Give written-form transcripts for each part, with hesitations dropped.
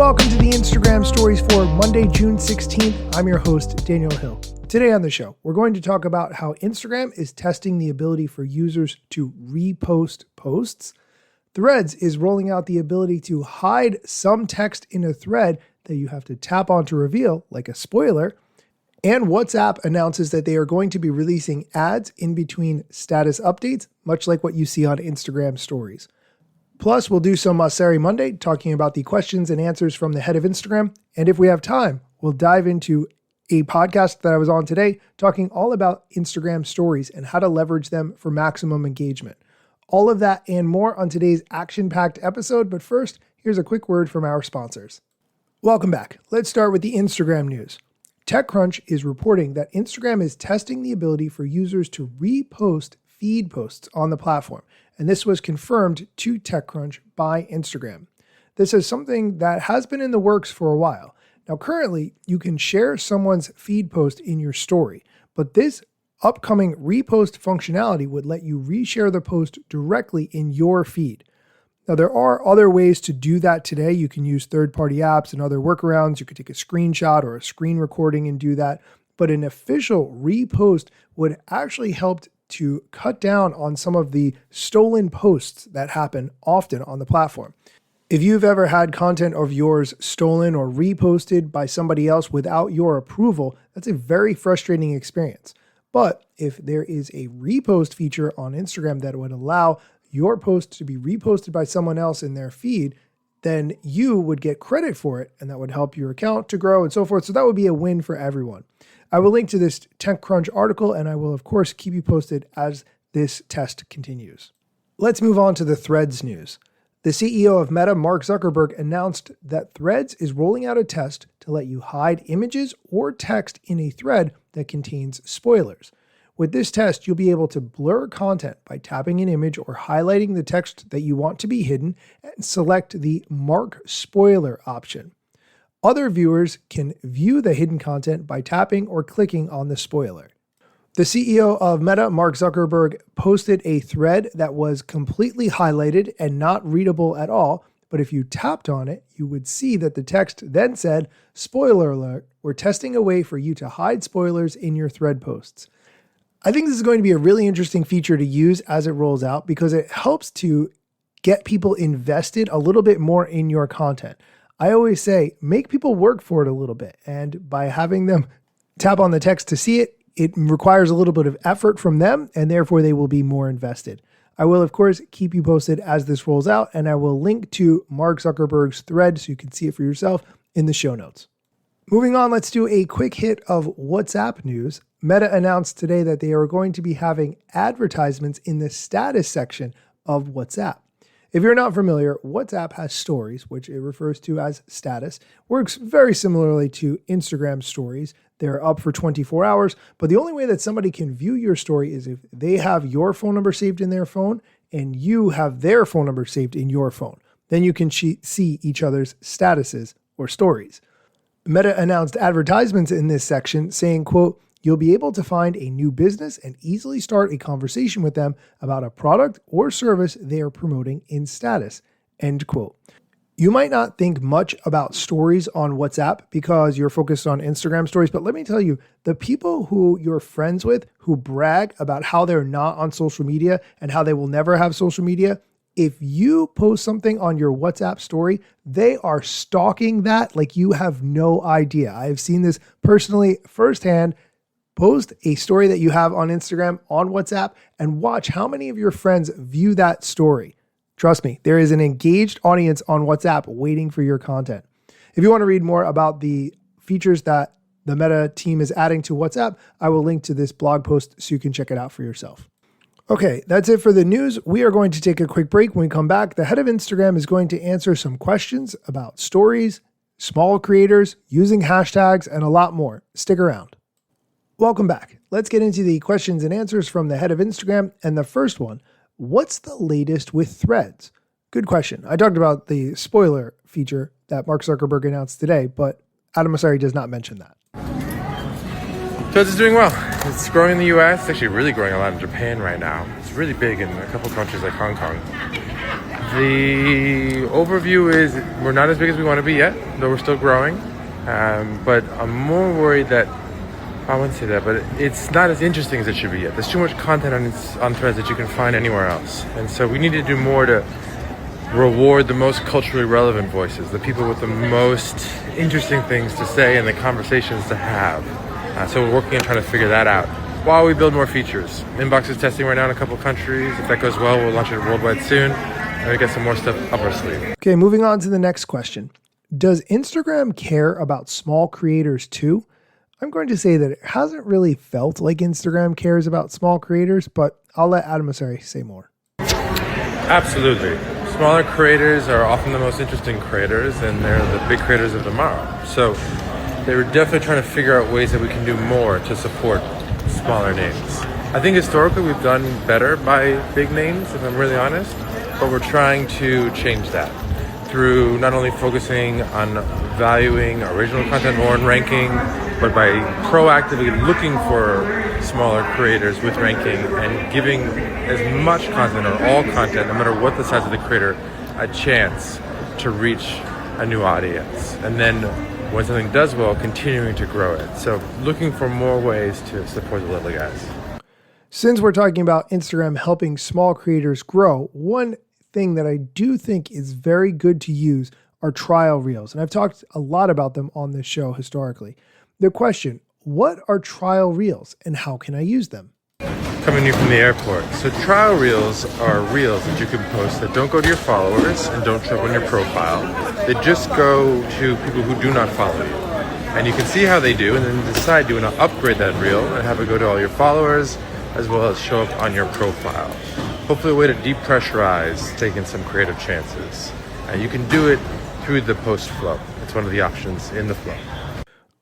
welcome to the Instagram stories for Monday, June 16th. I'm your host, Daniel Hill. Today on the show, we're going to talk about how Instagram is testing the ability for users to repost posts. Threads is rolling out the ability to hide some text in a thread that you have to tap on to reveal, like a spoiler. And WhatsApp announces that they are going to be releasing ads in between status updates, much like what you see on Instagram stories. Plus, we'll do some Mosseri Monday, talking about the questions and answers from the head of Instagram. And if we have time, we'll dive into a podcast that I was on today, talking all about Instagram stories and how to leverage them for maximum engagement. All of that and more on today's action-packed episode. But first, here's a quick word from our sponsors. Welcome back. Let's start with the Instagram news. TechCrunch is reporting that Instagram is testing the ability for users to repost feed posts on the platform. And this was confirmed to TechCrunch by Instagram. This is something that has been in the works for a while. Now, currently, you can share someone's feed post in your story, but this upcoming repost functionality would let you reshare the post directly in your feed. Now, there are other ways to do that today. You can use third-party apps and other workarounds. You could take a screenshot or a screen recording and do that. But an official repost would actually help to cut down on some of the stolen posts that happen often on the platform. If you've ever had content of yours stolen or reposted by somebody else without your approval, that's a very frustrating experience. But if there is a repost feature on Instagram that would allow your post to be reposted by someone else in their feed, then you would get credit for it, and that would help your account to grow and so forth. So that would be a win for everyone. I will link to this TechCrunch article, and I will, of course, keep you posted as this test continues. Let's move on to the Threads news. The CEO of Meta, Mark Zuckerberg, announced that Threads is rolling out a test to let you hide images or text in a thread that contains spoilers. With this test, you'll be able to blur content by tapping an image or highlighting the text that you want to be hidden and select the Mark Spoiler option. Other viewers can view the hidden content by tapping or clicking on the spoiler. The CEO of Meta, Mark Zuckerberg, posted a thread that was completely highlighted and not readable at all, but if you tapped on it, you would see that the text then said, "Spoiler alert, we're testing a way for you to hide spoilers in your thread posts." I think this is going to be a really interesting feature to use as it rolls out because it helps to get people invested a little bit more in your content. I always say, make people work for it a little bit. And by having them tap on the text to see it, it requires a little bit of effort from them, and therefore they will be more invested. I will, of course, keep you posted as this rolls out, and I will link to Mark Zuckerberg's thread so you can see it for yourself in the show notes. Moving on, let's do a quick hit of WhatsApp news. Meta announced today that they are going to be having advertisements in the status section of WhatsApp. If you're not familiar, WhatsApp has stories, which it refers to as status. Works very similarly to Instagram stories. They're up for 24 hours, but the only way that somebody can view your story is if they have your phone number saved in their phone and you have their phone number saved in your phone. Then you can see each other's statuses or stories. Meta announced advertisements in this section saying, quote, "You'll be able to find a new business and easily start a conversation with them about a product or service they are promoting in status," end quote. You might not think much about stories on WhatsApp because you're focused on Instagram stories, but let me tell you, the people who you're friends with who brag about how they're not on social media and how they will never have social media, if you post something on your WhatsApp story, they are stalking that like you have no idea. I've seen this personally firsthand. Post a story that you have on Instagram on WhatsApp and watch how many of your friends view that story. Trust me, there is an engaged audience on WhatsApp waiting for your content. If you want to read more about the features that the Meta team is adding to WhatsApp, I will link to this blog post so you can check it out for yourself. Okay, that's it for the news. We are going to take a quick break. When we come back, the head of Instagram is going to answer some questions about stories, small creators, using hashtags, and a lot more. Stick around. Welcome back. Let's get into the questions and answers from the head of Instagram. And the first one, what's the latest with Threads? Good question. I talked about the spoiler feature that Mark Zuckerberg announced today, but Adam Mosseri does not mention that. Threads is doing well. It's growing in the US. It's actually really growing a lot in Japan right now. It's really big in a couple countries like Hong Kong. The overview is we're not as big as we want to be yet, though we're still growing. But I'm more worried that, I wouldn't say that, but it's not as interesting as it should be yet. There's too much content on Threads that you can find anywhere else. And so we need to do more to reward the most culturally relevant voices, the people with the most interesting things to say and the conversations to have. So we're working on trying to figure that out while we build more features. Inbox is testing right now in a couple countries. If that goes well, we'll launch it worldwide soon. And we get some more stuff up our sleeve. Okay, moving on to the next question. Does Instagram care about small creators too? I'm going to say that it hasn't really felt like Instagram cares about small creators, but I'll let Adam Mosseri say more. Absolutely. Smaller creators are often the most interesting creators, and they're the big creators of tomorrow. So they were definitely trying to figure out ways that we can do more to support smaller names. I think historically we've done better by big names, if I'm really honest, but we're trying to change that through not only focusing on valuing original content more and ranking, but by proactively looking for smaller creators with ranking and giving as much content or all content, no matter what the size of the creator, a chance to reach a new audience. And then when something does well, continuing to grow it. So looking for more ways to support the little guys. Since we're talking about Instagram helping small creators grow, one thing that I do think is very good to use are trial reels. And I've talked a lot about them on this show historically. The question, what are trial reels and how can I use them? Coming to you from the airport. So trial reels are reels that you can post that don't go to your followers and don't show up on your profile. They just go to people who do not follow you. And you can see how they do and then decide, do you want to upgrade that reel and have it go to all your followers as well as show up on your profile. Hopefully a way to depressurize taking some creative chances. And you can do it through the post flow. It's one of the options in the flow.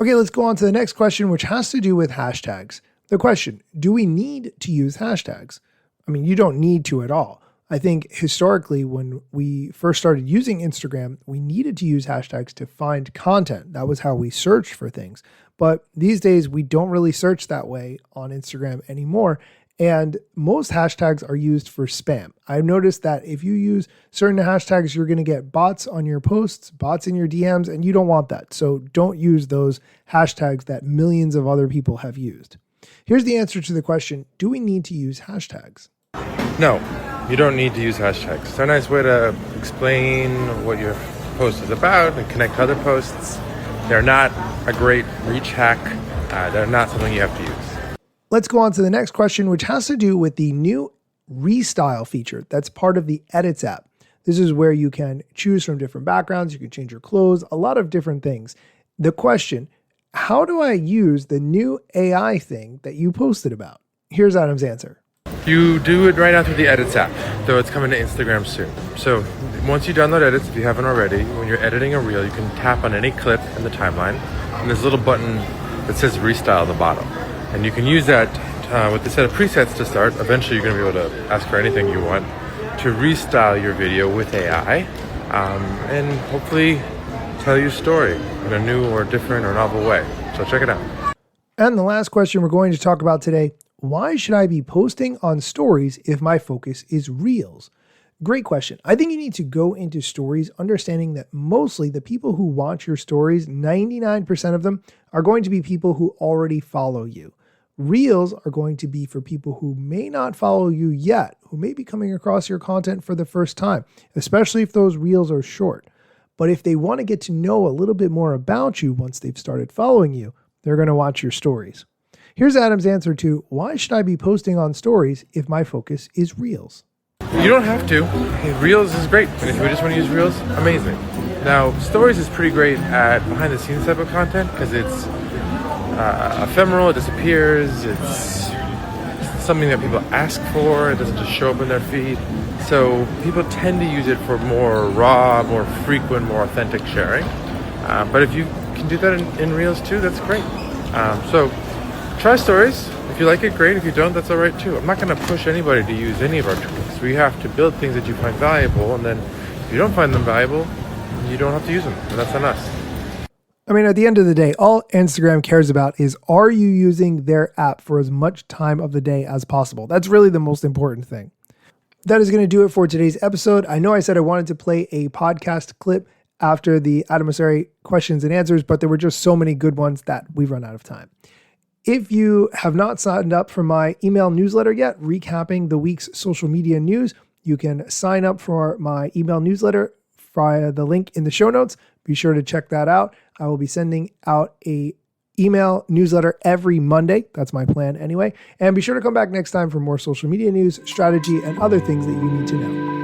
Okay, let's go on to the next question, which has to do with hashtags. The question, do we need to use hashtags? I mean, you don't need to at all. I think historically, when we first started using Instagram, we needed to use hashtags to find content. That was how we searched for things. But these days, we don't really search that way on Instagram anymore. And most hashtags are used for spam. I've noticed that if you use certain hashtags, you're going to get bots on your posts, bots in your DMs, and you don't want that. So don't use those hashtags that millions of other people have used. Here's the answer to the question, do we need to use hashtags? No, you don't need to use hashtags. They're a nice way to explain what your post is about and connect to other posts. They're not a great reach hack. They're not something you have to use. Let's go on to the next question, which has to do with the new Restyle feature that's part of the Edits app. This is where you can choose from different backgrounds, you can change your clothes, a lot of different things. The question, how do I use the new AI thing that you posted about? Here's Adam's answer. You do it right now through the Edits app, though it's coming to Instagram soon. So once you download Edits, if you haven't already, when you're editing a reel, you can tap on any clip in the timeline, and there's a little button that says Restyle at the bottom. And you can use that with a set of presets to start. Eventually, you're going to be able to ask for anything you want to restyle your video with AI and hopefully tell your story in a new or different or novel way. So check it out. And the last question we're going to talk about today, why should I be posting on stories if my focus is reels? Great question. I think you need to go into stories understanding that mostly the people who watch your stories, 99% of them, are going to be people who already follow you. Reels are going to be for people who may not follow you yet, who may be coming across your content for the first time, especially if those reels are short. But if they want to get to know a little bit more about you once they've started following you, they're going to watch your stories. Here's Adam's answer to why should I be posting on stories if my focus is reels? You don't have to. Reels is great. And if you just want to use Reels, amazing. Now, stories is pretty great at behind the scenes type of content because it's ephemeral, it disappears, it's something that people ask for, it doesn't just show up in their feed. So people tend to use it for more raw, more frequent, more authentic sharing. But if you can do that in Reels too, that's great. So try stories. If you like it, great. If you don't, that's all right too. I'm not going to push anybody to use any of our tools. We have to build things that you find valuable, and then if you don't find them valuable, you don't have to use them, and that's on us. I mean, at the end of the day, all Instagram cares about is, are you using their app for as much time of the day as possible? That's really the most important thing. That is going to do it for today's episode. I know I said I wanted to play a podcast clip after the Adam Mosseri questions and answers, but there were just so many good ones that we've run out of time. If you have not signed up for my email newsletter yet, recapping the week's social media news, you can sign up for my email newsletter via the link in the show notes. Be sure to check that out. I will be sending out a email newsletter every Monday. That's my plan anyway. And be sure to come back next time for more social media news, strategy, and other things that you need to know.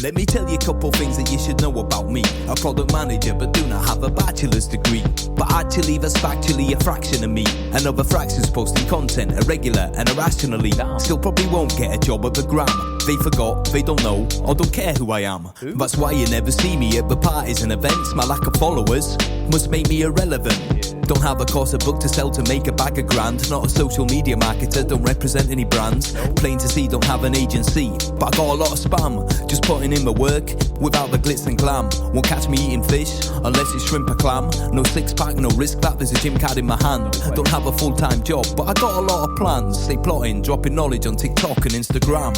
Let me tell you a couple things that you should know about me. A product manager, but do not have a bachelor's degree. But actually, that's factually a fraction of me. Another fraction's posting content irregular and irrationally. Still probably won't get a job at the Gram. They forgot, they don't know, or don't care who I am. That's why you never see me at the parties and events. My lack of followers must make me irrelevant. Don't have a course, a book to sell to make a bag of grand. Not a social media marketer, don't represent any brands. Plain to see, don't have an agency, but I got a lot of spam. Just putting in my work without the glitz and glam. Won't catch me eating fish unless it's shrimp or clam. No six pack, no risk that there's a gym card in my hand. Don't have a full-time job, but I got a lot of plans. Stay plotting, dropping knowledge on TikTok and Instagram.